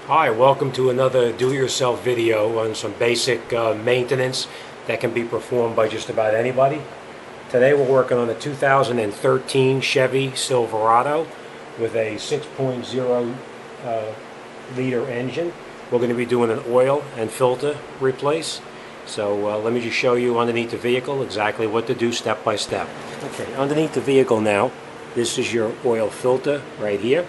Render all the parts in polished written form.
Hi, welcome to another do-it-yourself video on some basic maintenance that can be performed by just about anybody. Today we're working on a 2013 Chevy Silverado with a 6.0 liter engine. We're going to be doing an oil and filter replace. So let me just show you underneath the vehicle exactly what to do step by step. Okay, underneath the vehicle now, this is your oil filter right here.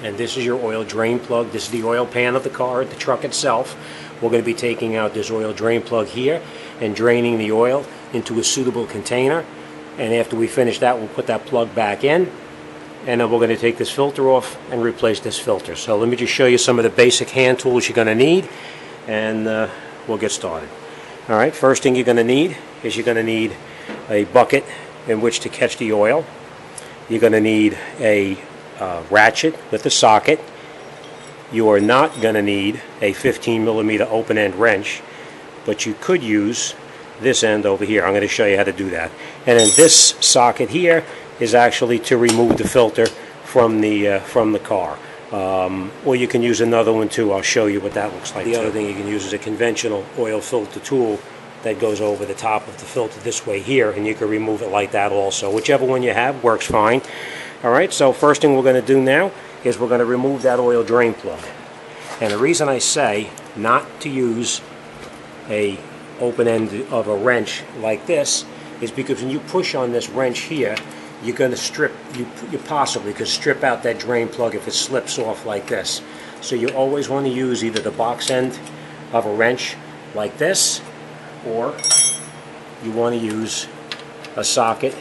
And this is your oil drain plug. This is the oil pan of the car, the truck itself. We're going to be taking out this oil drain plug here and draining the oil into a suitable container. And after we finish that, we'll put that plug back in. And then we're going to take this filter off and replace this filter. So let me just show you some of the basic hand tools you're going to need, and we'll get started. All right, first thing you're going to need is you're going to need a bucket in which to catch the oil. You're going to need a ratchet with a socket. You are not going to need a 15mm open-end wrench, but you could use this end over here. I'm going to show you how to do that. And then this socket here is actually to remove the filter from the car. Or you can use another one too. I'll show you what that looks like. The other thing you can use is a conventional oil filter tool that goes over the top of the filter this way here, and you can remove it like that also. Whichever one you have works fine. Alright, so first thing we're going to do now is we're going to remove that oil drain plug. And the reason I say not to use a open end of a wrench like this is because when you push on this wrench here, you're going to strip, you possibly could strip out that drain plug if it slips off like this. So you always want to use either the box end of a wrench like this, or you want to use a socket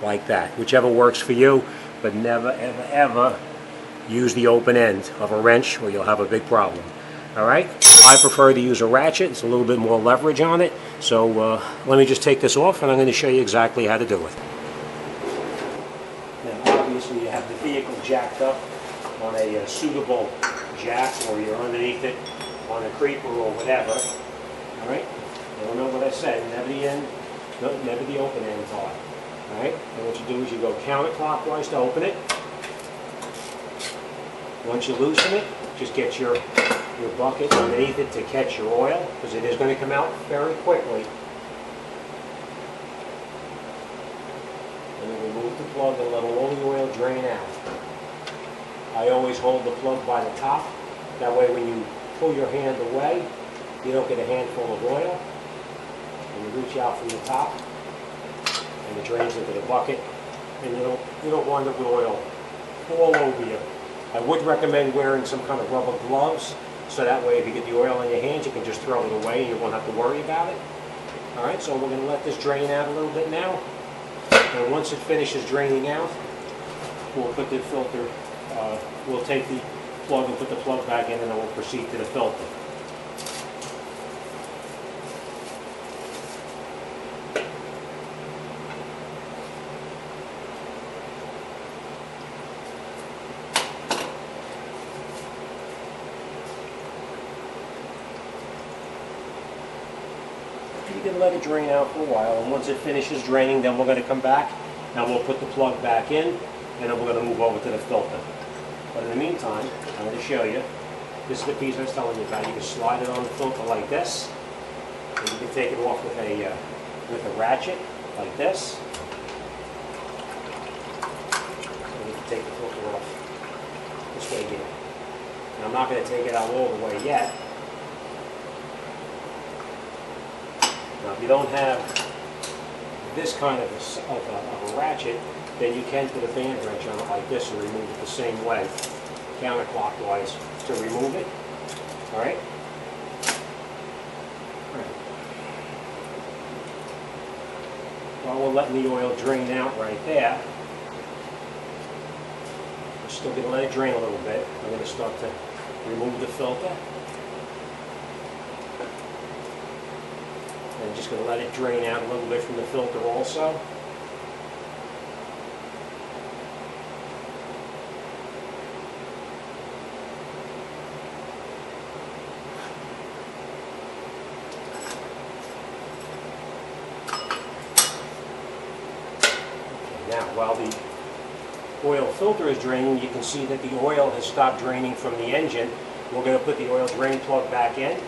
like that, whichever works for you, but never ever ever use the open end of a wrench or you'll have a big problem. Alright, I prefer to use a ratchet. It's a little bit more leverage on it. So let me just take this off and I'm going to show you exactly how to do it. Now obviously you have the vehicle jacked up on a suitable jack, or you're underneath it on a creeper or whatever. Alright, now remember what I said, never the end, never the open end part. Alright, and what you do is you go counterclockwise to open it. Once you loosen it, just get your bucket underneath it to catch your oil, because it is going to come out very quickly. And then remove the plug and let all the oil drain out. I always hold the plug by the top. That way when you pull your hand away, you don't get a handful of oil. And you reach out from the top, and it drains into the bucket, and you don't want the oil all over you. I would recommend wearing some kind of rubber gloves, so that way if you get the oil on your hands, you can just throw it away and you won't have to worry about it. Alright, so we're going to let this drain out a little bit now, and once it finishes draining out, we'll put the filter, we'll take the plug and put the plug back in, and then we'll proceed to the filter. You can let it drain out for a while, and once it finishes draining, then we're going to come back and we'll put the plug back in, and then we're going to move over to the filter. But in the meantime, I'm going to show you, this is the piece I was telling you about. You can slide it on the filter like this, and you can take it off with a ratchet like this. And you can take the filter off this way here. And I'm not going to take it out all the way yet. Now, if you don't have this kind of a ratchet, then you can put a band wrench on it like this and remove it the same way, counterclockwise, to remove it. Alright? While we're letting the oil drain out right there, we're still going to let it drain a little bit. I'm going to start to remove the filter. And just going to let it drain out a little bit from the filter also. Now, while the oil filter is draining, you can see that the oil has stopped draining from the engine, We're going to put the oil drain plug back in.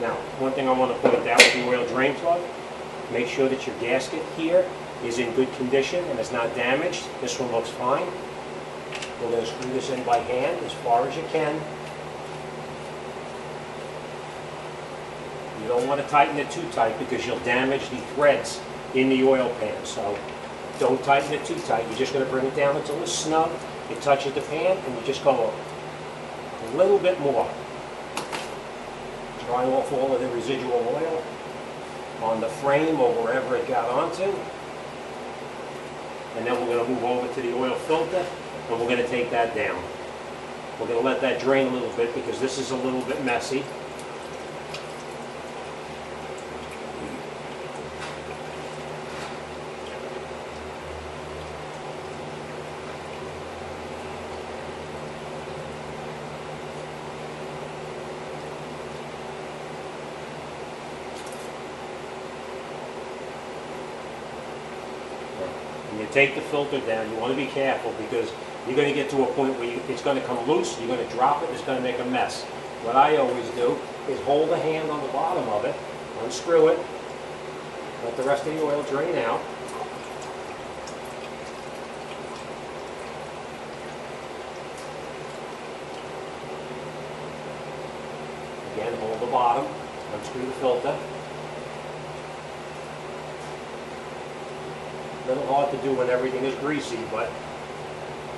Now, one thing I want to point out with the oil drain plug, make sure that your gasket here is in good condition and is not damaged. This one looks fine. We're going to screw this in by hand as far as you can. You don't want to tighten it too tight because you'll damage the threads in the oil pan. So don't tighten it too tight. You're just going to bring it down until it's snug. It touches the pan and you just go a little bit more. Dry off all of the residual oil on the frame or wherever it got onto. And then we're going to move over to the oil filter and we're going to take that down. We're going to let that drain a little bit because this is a little bit messy. When you take the filter down, you want to be careful because you're going to get to a point where it's going to come loose, you're going to drop it, and it's going to make a mess. What I always do is hold the hand on the bottom of it, unscrew it, let the rest of the oil drain out. Again, hold the bottom, unscrew the filter. A little hard to do when everything is greasy, but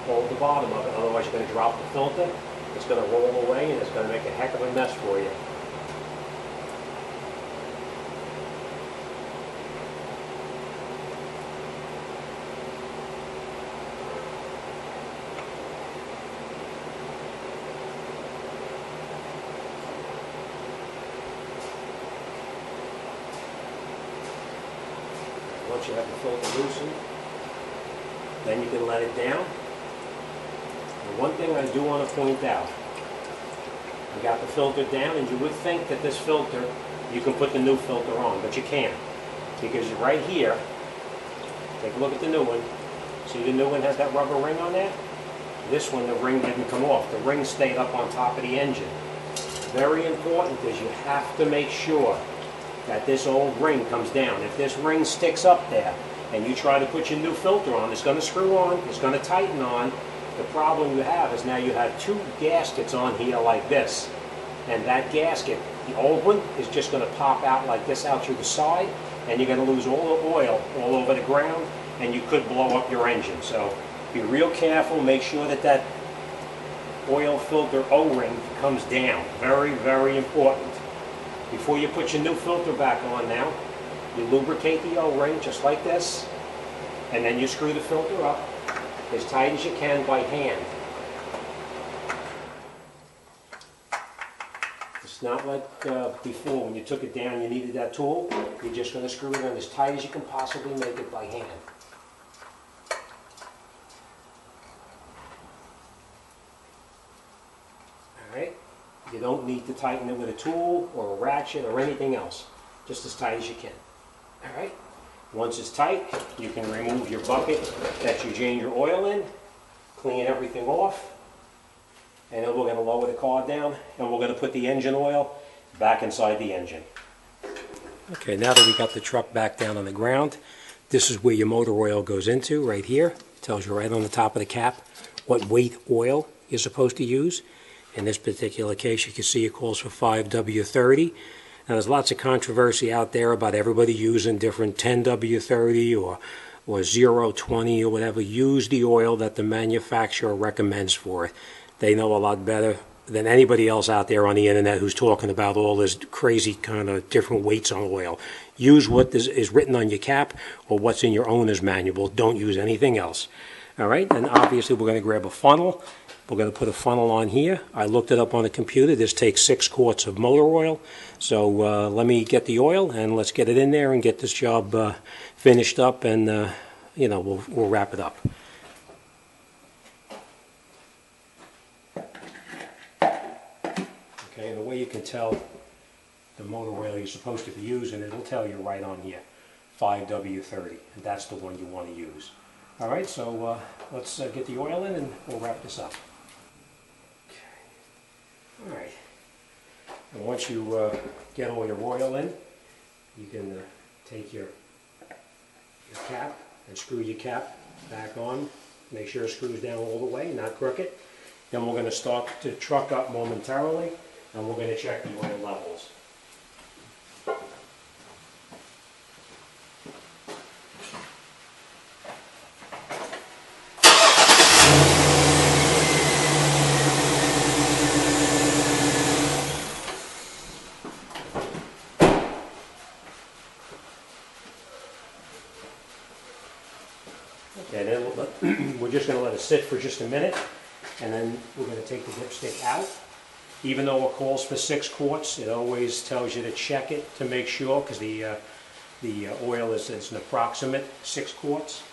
hold the bottom of it. Otherwise you're going to drop the filter, it's going to roll away, and it's going to make a heck of a mess for you. Once you have the filter loosened, then you can let it down. And one thing I do want to point out, I got the filter down, and you would think that this filter, you can put the new filter on, but you can't. Because right here, take a look at the new one. See the new one has that rubber ring on there? This one, the ring didn't come off. The ring stayed up on top of the engine. Very important is you have to make sure that this old ring comes down. If this ring sticks up there and you try to put your new filter on, it's going to screw on, it's going to tighten on. The problem you have is now you have two gaskets on here like this. And that gasket, the old one, is just going to pop out like this out through the side, and you're going to lose all the oil all over the ground, and you could blow up your engine. So be real careful, make sure that that oil filter O-ring comes down. Very, very important. Before you put your new filter back on now, you lubricate the O-ring just like this, and then you screw the filter up as tight as you can by hand. It's not like before when you took it down, you needed that tool. You're just going to screw it in as tight as you can possibly make it by hand. Alright? You don't need to tighten it with a tool or a ratchet or anything else. Just as tight as you can. Alright? Once it's tight, you can remove your bucket that you drain your oil in, clean everything off, and then we're going to lower the car down and we're going to put the engine oil back inside the engine. Okay, now that we got the truck back down on the ground, this is where your motor oil goes into, right here. It tells you right on the top of the cap what weight oil you're supposed to use. In this particular case, you can see it calls for 5W30. Now, there's lots of controversy out there about everybody using different 10W30 or 020 or whatever. Use the oil that the manufacturer recommends for it. They know a lot better than anybody else out there on the internet who's talking about all this crazy kind of different weights on oil. Use what is written on your cap or what's in your owner's manual. Don't use anything else. All right, and obviously we're going to grab a funnel. We're going to put a funnel on here. I looked it up on the computer. This takes 6 quarts of motor oil. So let me get the oil and let's get it in there and get this job finished up, and you know, we'll wrap it up. Okay, and the way you can tell the motor oil you're supposed to be using, it'll tell you right on here, 5W30, and that's the one you want to use. All right, so let's get the oil in and we'll wrap this up. And once you get all your oil in, you can take your cap and screw your cap back on. Make sure it screws down all the way, not crooked. Then we're going to start the truck up momentarily, and we're going to check the oil levels. Okay, then we're just going to let it sit for just a minute, and then we're going to take the dipstick out. Even though it calls for 6 quarts, it always tells you to check it to make sure, because the oil is an approximate 6 quarts.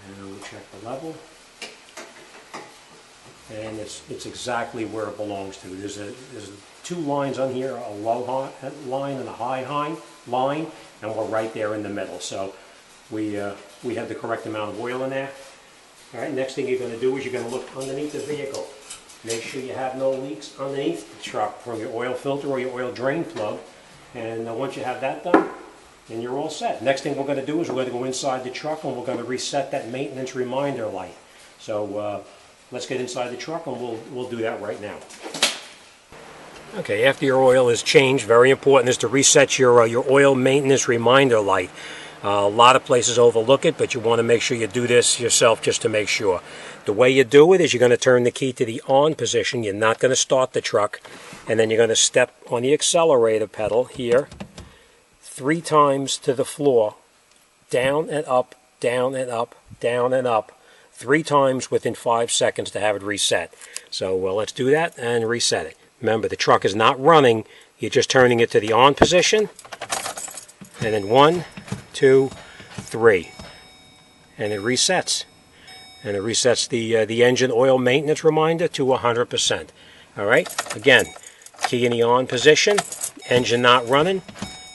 And we'll check the level. And it's exactly where it belongs to. There's 2 lines on here, a low line and a high line, and we're right there in the middle. So we have the correct amount of oil in there. All right, next thing you're going to do is you're going to look underneath the vehicle. Make sure you have no leaks underneath the truck from your oil filter or your oil drain plug. And once you have that done, then you're all set. Next thing we're going to do is we're going to go inside the truck and we're going to reset that maintenance reminder light. So let's get inside the truck and we'll do that right now. Okay, after your oil is changed, very important is to reset your oil maintenance reminder light. A lot of places overlook it, but you want to make sure you do this yourself just to make sure. The way you do it is you're going to turn the key to the on position. You're not going to start the truck, and then you're going to step on the accelerator pedal here 3 times to the floor, down and up, down and up, down and up, 3 times within 5 seconds to have it reset. So let's do that and reset it. Remember, the truck is not running. You're just turning it to the on position, and then 1, 2, 3, and it resets. And it resets the engine oil maintenance reminder to 100%. All right, again, key in the on position, engine not running,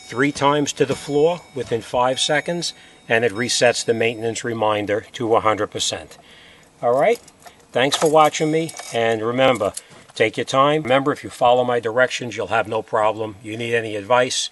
3 times to the floor within 5 seconds, and it resets the maintenance reminder to 100%. All right, thanks for watching me, and remember, take your time. Remember, if you follow my directions, you'll have no problem. You need any advice,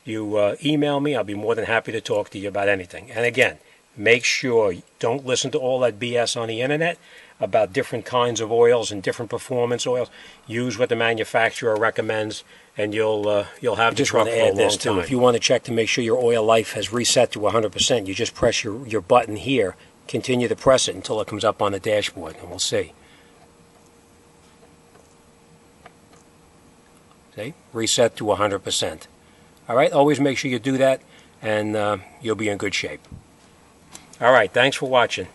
you email me. I'll be more than happy to talk to you about anything. And again, make sure don't listen to all that BS on the internet about different kinds of oils and different performance oils. Use what the manufacturer recommends, and you'll have the truck for a long time. If you want to check to make sure your oil life has reset to 100%, you just press your button here. Continue to press it until it comes up on the dashboard, and we'll see. See? Reset to 100%. All right, always make sure you do that, and you'll be in good shape. All right, thanks for watching.